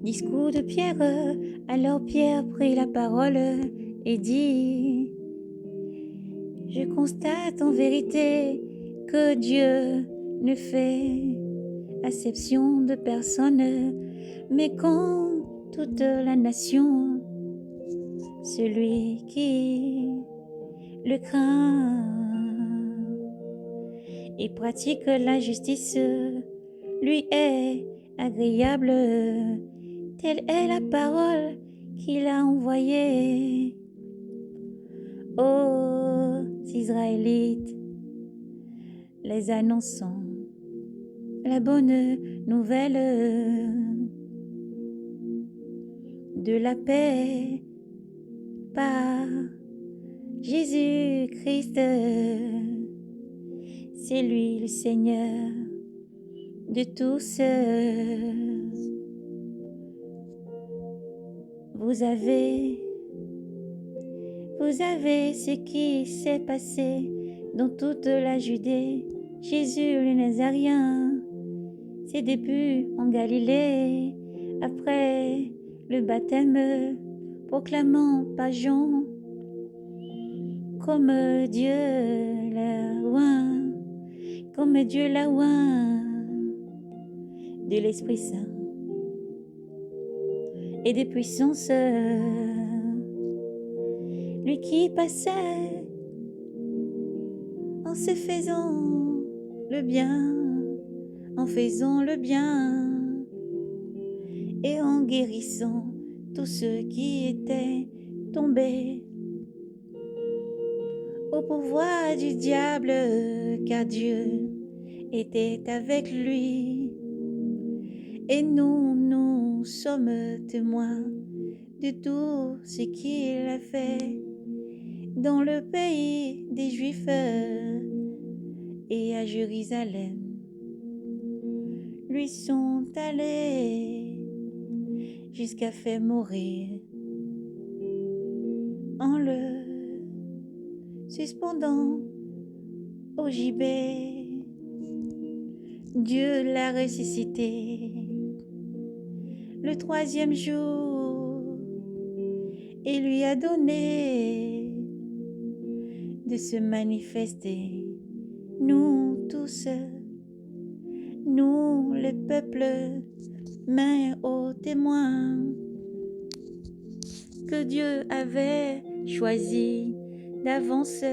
Discours de Pierre, alors Pierre prit la parole et dit: Je constate en vérité que Dieu ne fait acception de personne, mais qu'en toute la nation, celui qui le craint et pratique la justice lui est agréable. Telle est la parole qu'il a envoyée aux Israélites, les annonçant la bonne nouvelle de la paix par Jésus-Christ. C'est lui le Seigneur de tous. Vous avez ce qui s'est passé dans toute la Judée. Jésus le Nazaréen s'est début en Galilée, après le baptême, proclamant par Jean, comme Dieu l'a oint, de l'Esprit Saint et de puissance. Lui qui passait en se faisant le bien, en faisant le bien et en guérissant tous ceux qui étaient tombés au pouvoir du diable, car Dieu était avec lui. Et nous sommes témoins de tout ce qu'il a fait dans le pays des Juifs et à Jérusalem. Lui sont allés jusqu'à faire mourir en le suspendant au gibet. Dieu l'a ressuscité le troisième jour et lui a donné de se manifester. Nous tous, nous le peuple, main aux témoins que Dieu avait choisi d'avance,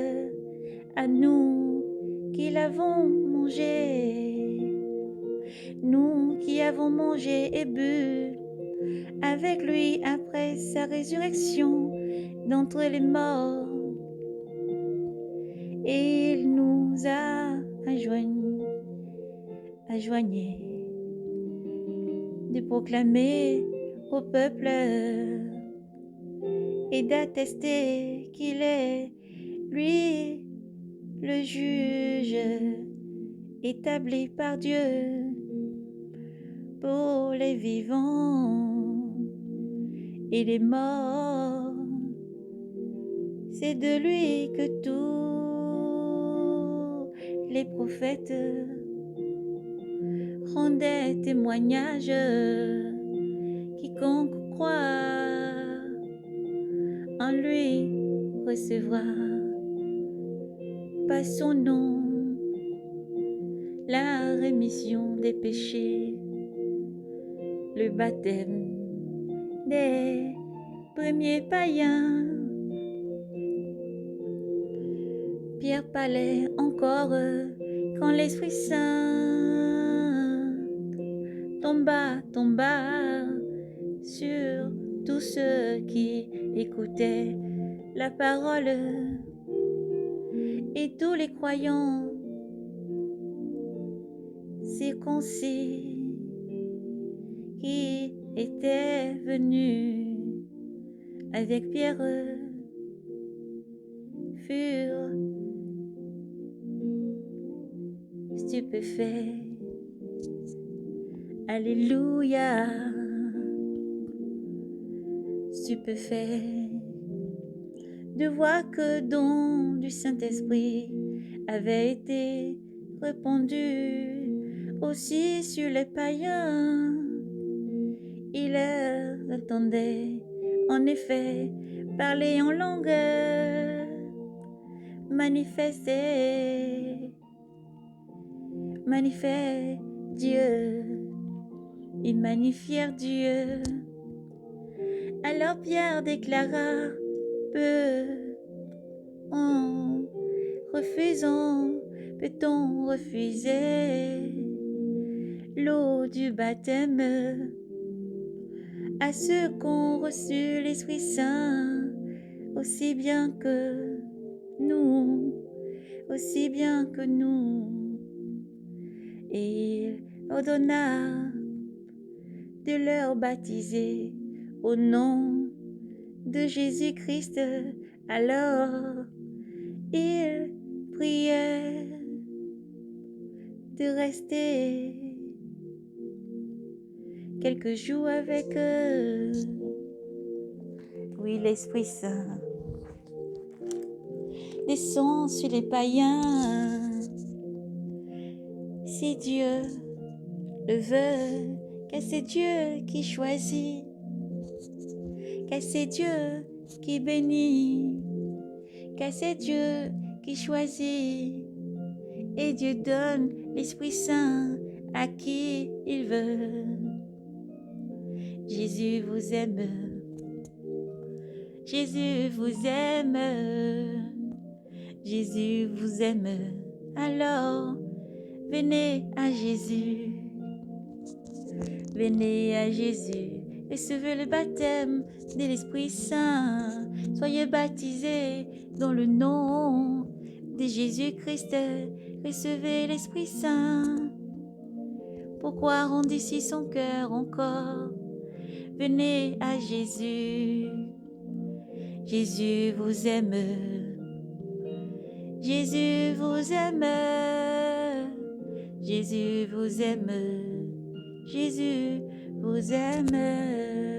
à nous qui l'avons mangé, nous qui avons mangé et bu avec lui après sa résurrection d'entre les morts. Et il nous a adjoigné de proclamer au peuple et d'attester qu'il est, lui, le juge établi par Dieu pour les vivants et les morts. C'est de lui que tous les prophètes rendaient témoignage. Quiconque croit en lui recevra par son nom la rémission des péchés, le baptême des premiers païens. Pierre parlait encore quand l'Esprit Saint tomba sur tous ceux qui écoutaient la parole, et tous les croyants circoncis qui étaient venus avec Pierre furent stupéfaits. Alléluia, stupéfaits de voir que don du Saint-Esprit avait été répandu aussi sur les païens. Il entendait en effet parler en langue, manifester Dieu, ils magnifièrent Dieu. Alors Pierre déclara, peut-on refuser l'eau du baptême à ceux qu'ont reçu l'Esprit Saint, aussi bien que nous. Et il ordonna de leur baptiser au nom de Jésus-Christ. Alors ils prièrent de rester quelques jours avec eux. Oui, l'Esprit Saint descend sur les païens. Si Dieu le veut, car c'est Dieu qui choisit, car c'est Dieu qui bénit, car c'est Dieu qui choisit, et Dieu donne l'Esprit Saint à qui il veut. Jésus vous aime, Jésus vous aime, Jésus vous aime. Alors, venez à Jésus, venez à Jésus, recevez le baptême de l'Esprit Saint, soyez baptisés dans le nom de Jésus-Christ, recevez l'Esprit Saint. Pourquoi rendre ici son cœur encore? Venez à Jésus, Jésus vous aime, Jésus vous aime, Jésus vous aime, Jésus vous aime.